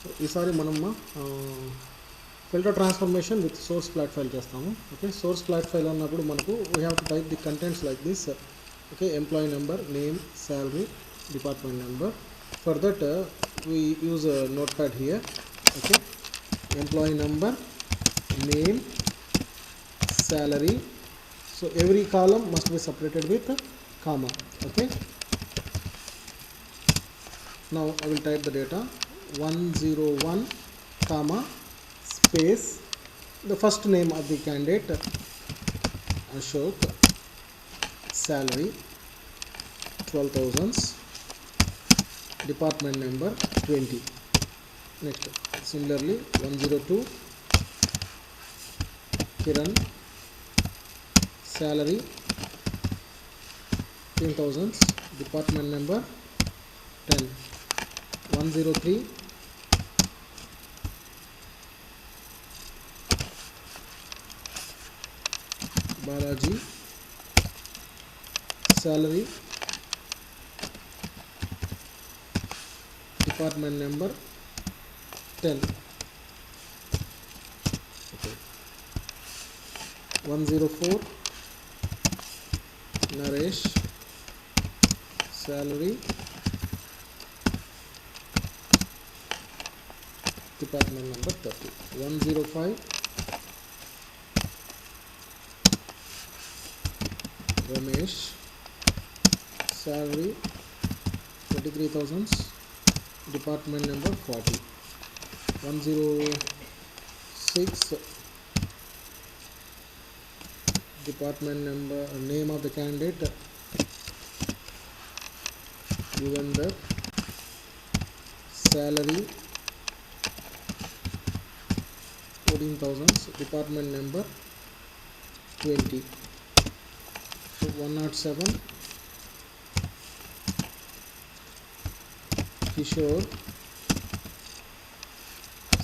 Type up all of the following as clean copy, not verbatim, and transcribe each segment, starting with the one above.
So ఈసారి మనం filter transformation with source flat file చేస్తాము. ఓకే, source flat file అన్నప్పుడు మనకు we have to type the contents like this. Okay, employee number, name, salary, department number. For that we use a notepad here. Okay, employee number, name, salary. So every column must be separated with a comma. Okay, now I will type the data 101 comma space the first name of the candidate Ashok, salary 12,000, department number 20. Next, similarly 102 Kiran, salary 10,000, department number 10. 103 Balaji, salary, department number 10. Okay. 104 Naresh, salary, department number 30. 105 Ramesh, salary 23,000, department number 40. 106 department number, name of the candidate Yuvendra, salary 14,000, department number 20. So 107 Kishore,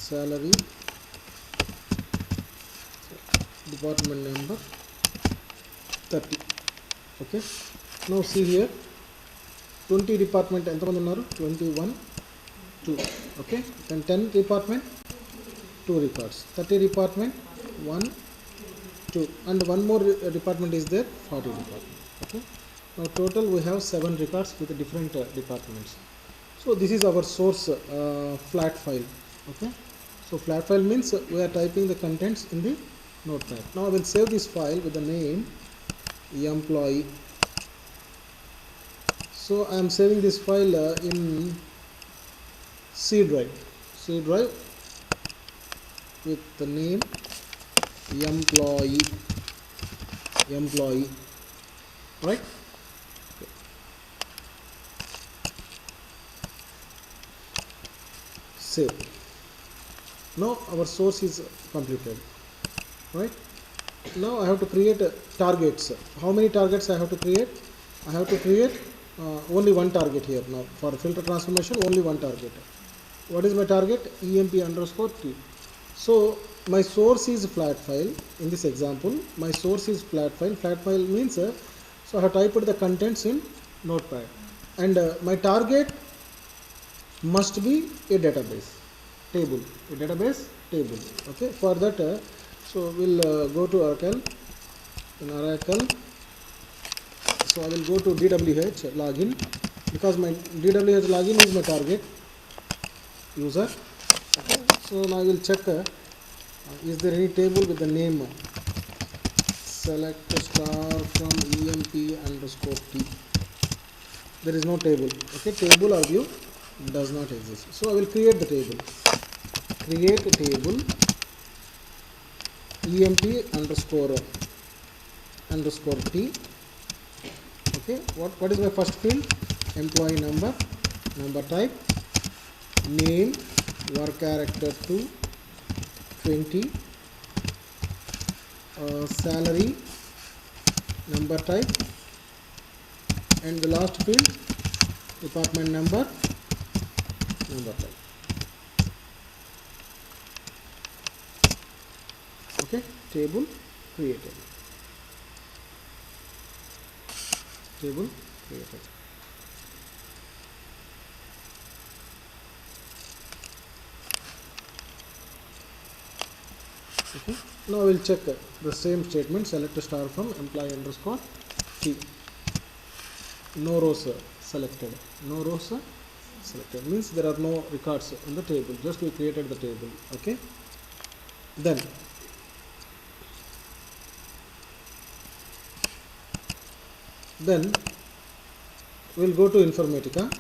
salary, department number 30. Okay, now see here 20 department ఎంతమంది ఉన్నారు 21 2. Okay, then 10 department 2 records, 30 department 1 2, and one more department is there 40 department. Okay, now total we have 7 records with different departments. So this is our source flat file. Okay, so flat file means we are typing the contents in the notepad. Now I will save this file with the name employee. So I am saving this file in C drive with the name employee, right? Save. Now our source is completed, right? Now I have to create targets. How many targets I have to create? I have to create only one target here. Now for filter transformation, only one target. What is my target? emp_t. So my source is flat file. In this example, my source is flat file. Flat file means so I have typed the contents in notepad, and my target must be a database table. Okay, for that so we'll go to Oracle. In Oracle, so I will go to DWH login, because my DWH login is my target user. Okay, so now I will check is there any table with the name select star from emp_t. There is no table. Okay, table or view does not exist. So I will create the table. Create a table emp_t. Okay, what is my first field? Employee number type, name work character to 20, salary number type, and the last field department number type. Okay, table created. Okay. Now I will check the same statement, select star from employee underscore T. No rows selected. No rows selected means there are no records in the table. Just we created the table. Okay. Then we'll go to Informatica.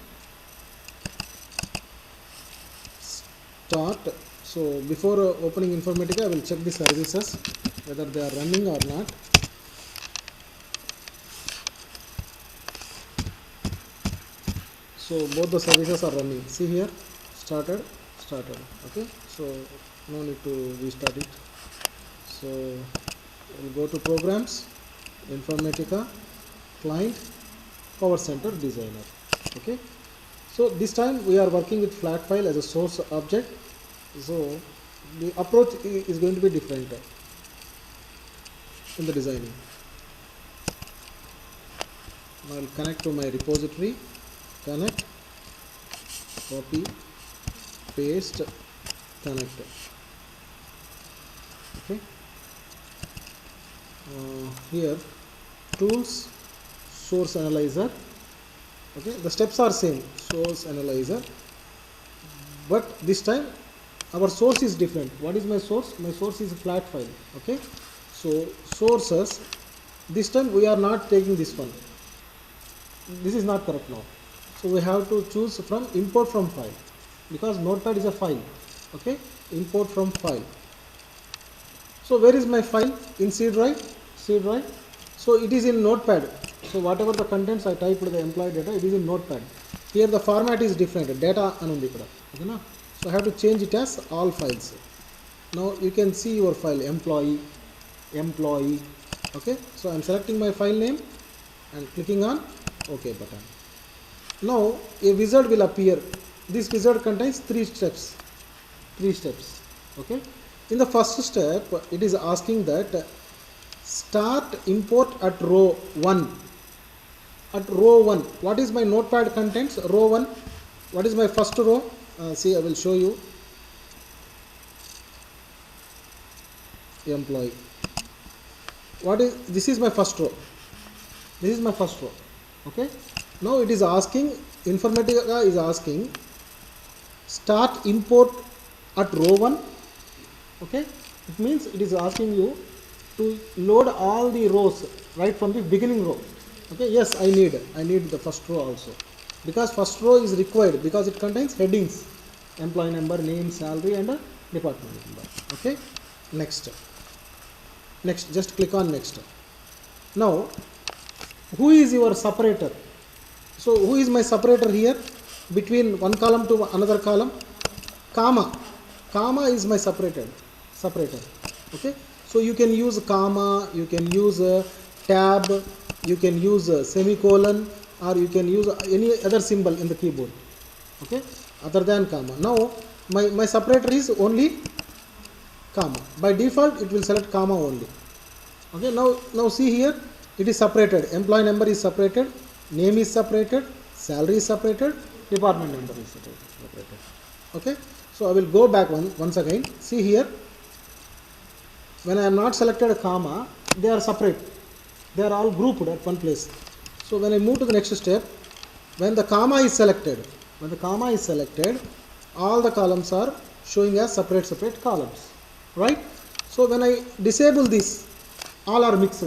Start. So before opening Informatica, I will check the services whether they are running or not. So both the services are running. See here, started. Okay. So no need to restart it. So we'll go to Programs, Informatica, Client, Power Center Designer. Okay. So this time we are working with flat file as a source object. So the approach is going to be different in the designing. Now I'll connect to my repository. Connect, copy, paste, connect. Okay. Here, tools, source analyzer. Okay, the steps are same. Source analyzer, but this time our source is different. What is my source? My source is a flat file. Okay, so sources. This time we are not taking this one. This is not correct now. So we have to choose from import from file, because Notepad is a file. Okay, import from file. So where is my file? In C drive. So it is in Notepad. So whatever the contents I typed the employee data, it is in Notepad. Here the format is different. Data anundi ikkada. Okay na? So I have to change it as all files. Now you can see your file employee. Okay. So I am selecting my file name and clicking on OK button. Now a wizard will appear. This wizard contains three steps. Okay. In the first step, it is asking that start import at row 1. At row 1, what is my Notepad contents? Row 1. What is my first row? See, I will show you. Employee. This is my first row. Okay. Now it is asking, Informatica is asking, start import at row 1. Okay. It means it is asking you to load all the rows right from the beginning row. Okay. Yes, I need the first row also, because first row is required because it contains headings, employee number, name, salary, and a department number. Okay. Next, just click on next. Now, who is your separator? So who is my separator here between one column to another column? Comma is my separator. Okay. So you can use comma, you can use a tab, you can use a semicolon, or you can use any other symbol in the keyboard. Okay, other than comma. Now my separator is only comma. By default it will select comma only. Okay. Now see here, it is separated. Employee number is separated, name is separated, salary is separated, department number is separated. Okay. So I will go back once again. See here, when I am not selected a comma, they are separate. They are all grouped at one place. So when I move to the next step, when the comma is selected, all the columns are showing as separate columns, right? So when I disable this, all are mixed.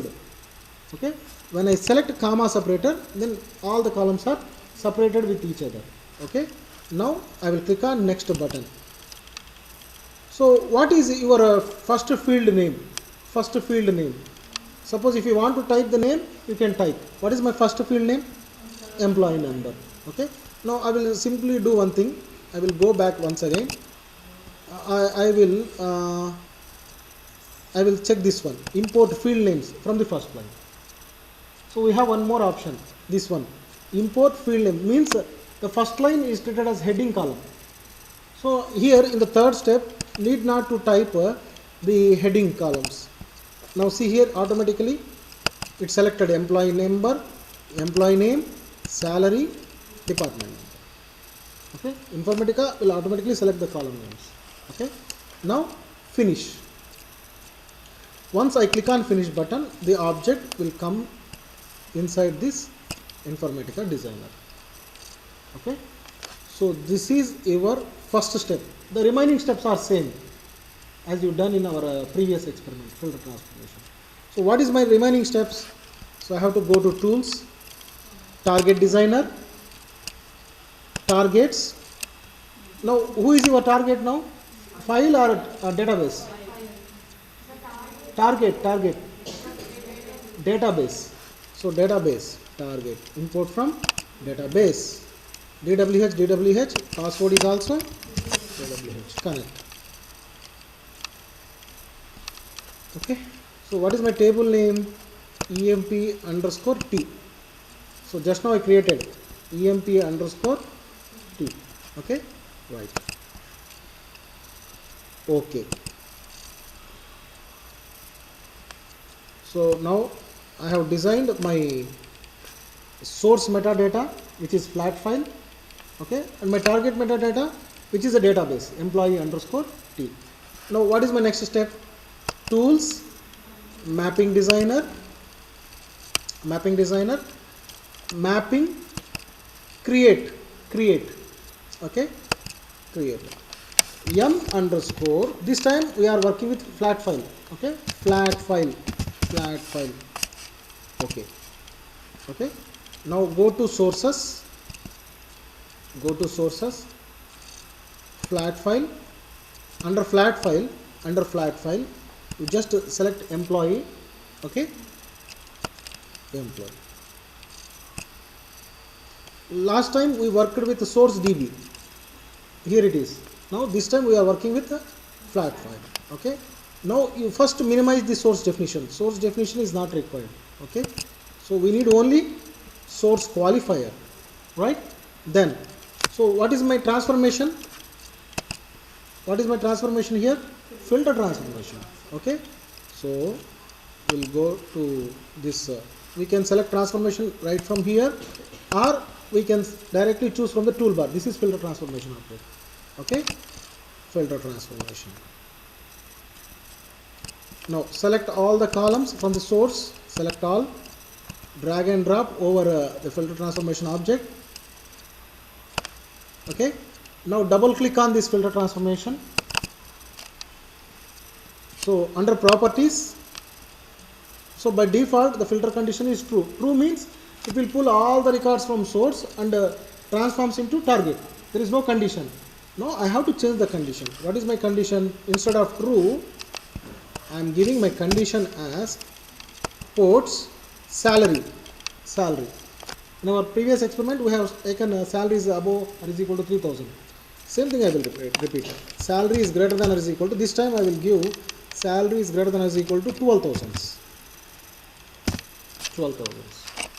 Okay. When I select comma separator, then all the columns are separated with each other. Okay. Now I will click on next button. So what is your first field name? Suppose if you want to type the name, you can type. What is my first field name? Employee number. Okay. Now I will simply do one thing. I will go back once again. I will check this one. Import field names from the first line. So we have one more option. This one. Import field name means the first line is treated as heading column. So here in the third step, need not to type the heading columns. Now see here, automatically it selected employee number, employee name, salary, department number. Okay. Informatica will automatically select the column names. Okay. Now finish. Once I click on finish button, the object will come inside this Informatica Designer. Okay. So this is your first step. The remaining steps are same as you done in our previous experiment, filter transformation. So what is my remaining steps? So I have to go to tools, target designer, targets. Now who is your target now? File or database? Target, database. So database, target, import from database. DWH, password is also DWH, connect. Okay. So what is my table name? EMP underscore T. So just now I created EMP underscore T. Okay. Right. Okay. So now I have designed my source metadata, which is flat file. Okay. And my target metadata, which is a database, employee underscore T. Now what is my next step? Tools, mapping designer, mapping, create, okay, create, m underscore, this time we are working with flat file, okay, flat file, okay. Now go to sources, flat file, under flat file, you just select employee, okay, employee. Last time we worked with the source DB, here it is. Now this time we are working with the flat file, okay. Now you first minimize the source definition is not required, okay. So we need only source qualifier, right? Then, so what is my transformation? Here? Filter transformation, okay. So we'll go to this, we can select transformation right from here, or we can directly choose from the toolbar. This is filter transformation object, okay, filter transformation. Now select all the columns from the source, select all, drag and drop over the filter transformation object, okay. Now double click on this filter transformation. So under properties, so by default the filter condition is true. True means it will pull all the records from source and transforms into target. There is no condition. Now I have to change the condition. What is my condition? Instead of true, I am giving my condition as ports salary. In our previous experiment we have taken salary is above or is equal to 3000. Same thing I will repeat. Salary is greater than or is equal to, this time I will give salary is greater than or is equal to 12,000.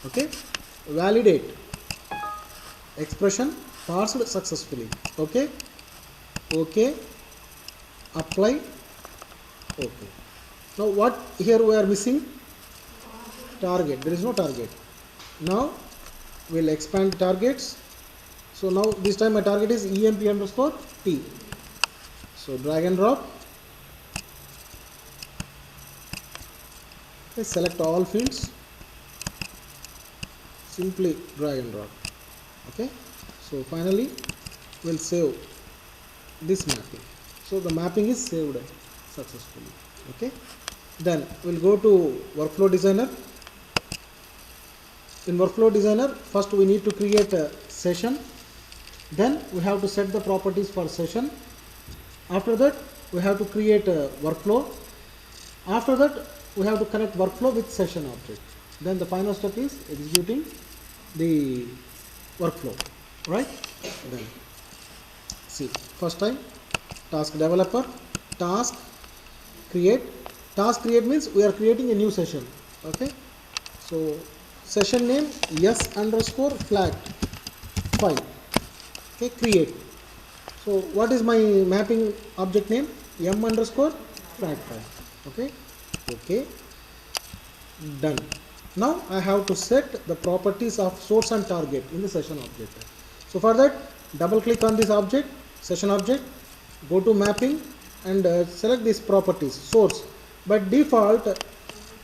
Okay. Validate. Expression parsed successfully. Okay. Apply. Okay. Now what here we are missing? Target. There is no target. Now we'll expand targets. So now this time my target is EMP underscore T. So drag and drop. Okay, select all fields. Simply drag and drop. Okay. So finally we'll save this mapping. So the mapping is saved successfully. Okay. Then we'll go to workflow designer. In workflow designer, first we need to create a session. Then we have to set the properties for session. After that we have to create a workflow. After that we have to connect workflow with session object. Then the final step is executing the workflow, right? Then see, first time task developer, task create means we are creating a new session. Okay. So session name yes underscore flat file. Okay, create. So what is my mapping object name? M underscore flat file. Okay, done. Now I have to set the properties of source and target in the session object. So for that, double click on this object, session object, go to mapping and select these properties, source. by default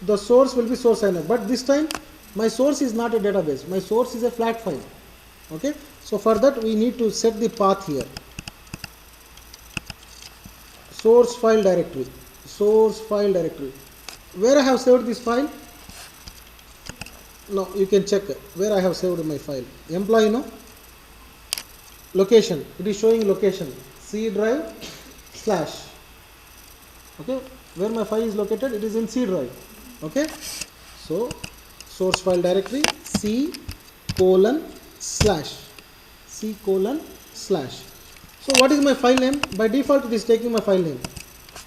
the source will be source INF, but this time my source is not a database, my source is a flat file. Okay, so for that we need to set the path here, source file directory, where I have saved this file. Now you can check where I have saved my file. Employee, no, location, it is showing location C drive slash. Okay, where my file is located, it is in C drive. Okay, so source file directory C colon slash. So what is my file name? By default it is taking my file name.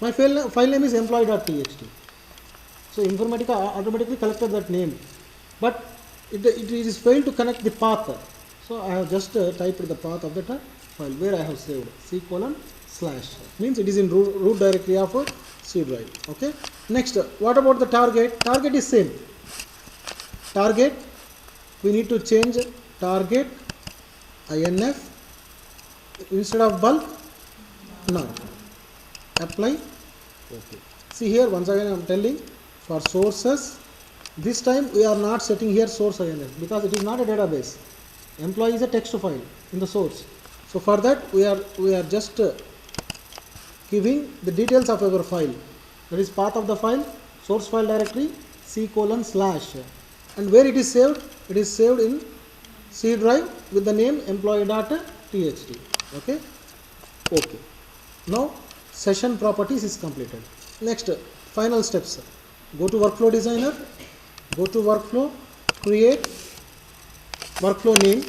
My file name is employee.txt. So Informatica automatically collected that name, but it is failed to connect the path. So I have just typed the path of that file where I have saved C colon slash, means it is in root directory of C drive. Okay. Next, what about the target? Target is same. Target, we need to change target INF instead of bulk. Now apply. Okay. See here, once again I am telling, for sources this time we are not setting here source INF because it is not a database. Employee is a text file in the source. So for that we are just giving the details of our file, that is path of the file, source file directory C colon slash, and where it is saved in C drive with the name employee.txt. Okay. Okay. Now session properties is completed. Next, final steps. Go to workflow designer, go to workflow, create workflow name,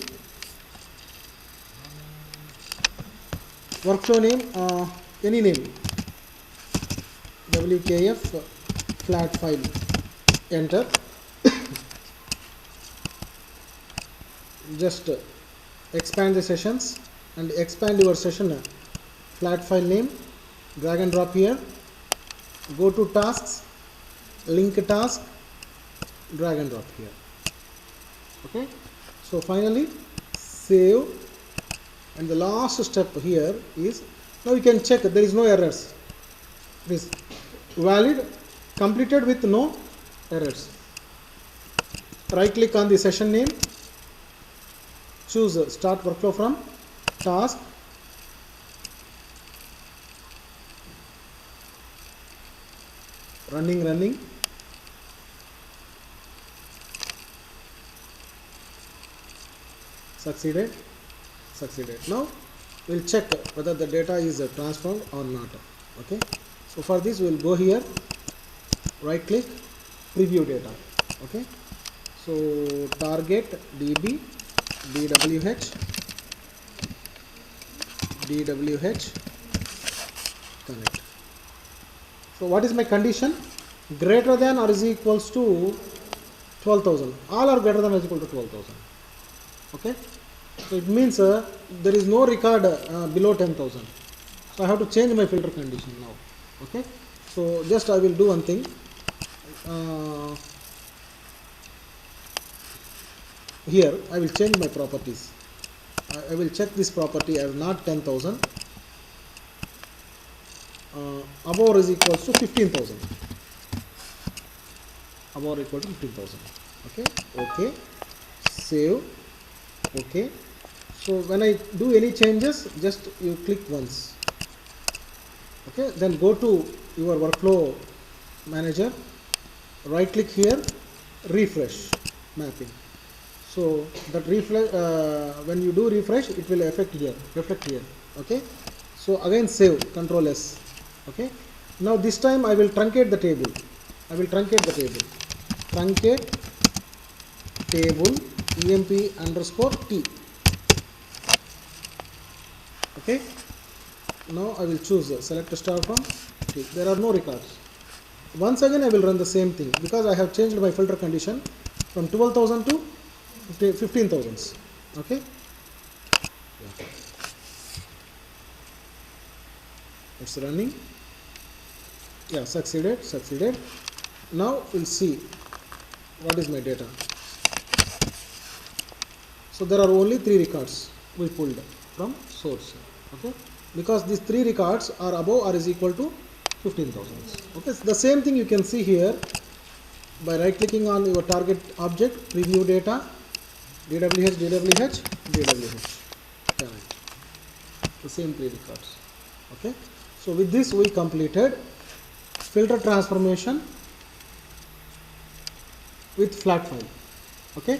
any name, WKF flat file, enter. Just expand the sessions and expand your session flat file name, drag and drop here, go to tasks, link task, drag and drop here. Okay, so finally save, and the last step here is, now you can check there is no errors, it is valid, completed with no errors. Right click on the session name, choose start workflow from task, running, succeeded. Now we'll check whether the data is transformed or not. Okay, so for this we'll go here, right click, preview data. Okay, so target db dwh connect. So what is my condition? Greater than or is equals to 12,000. All are greater than or is equal to 12,000. Okay, so it means there is no record below 10,000. So I have to change my filter condition now. Okay, so just I will do one thing. Here I will change my properties. I will check this property as not 10,000. Above or is equals to 15,000. Above or equal to 15,000. Okay. Okay. Save. Okay. So when I do any changes, just you click once. Okay. Then go to your workflow manager. Right click here. Refresh mapping. So that refresh, when you do refresh, it will reflect here. Okay. So again save, Control S. Okay. Now this time I will truncate the table. Truncate table emp_t. Okay. Now I will choose select star from T. There are no records. Once again I will run the same thing because I have changed my filter condition from 12,000 to 15,000. Okay. It's running. Yeah, succeeded. Now we'll see what is my data. So there are only 3 records we pulled from source. Okay, because these 3 records are above or is equal to 15,000. Okay, so the same thing you can see here by right clicking on your target object, preview data, DWH, DWH, DWH. Yeah, right. The same 3 records. Okay, so with this we completed filter transformation with flat file. Okay.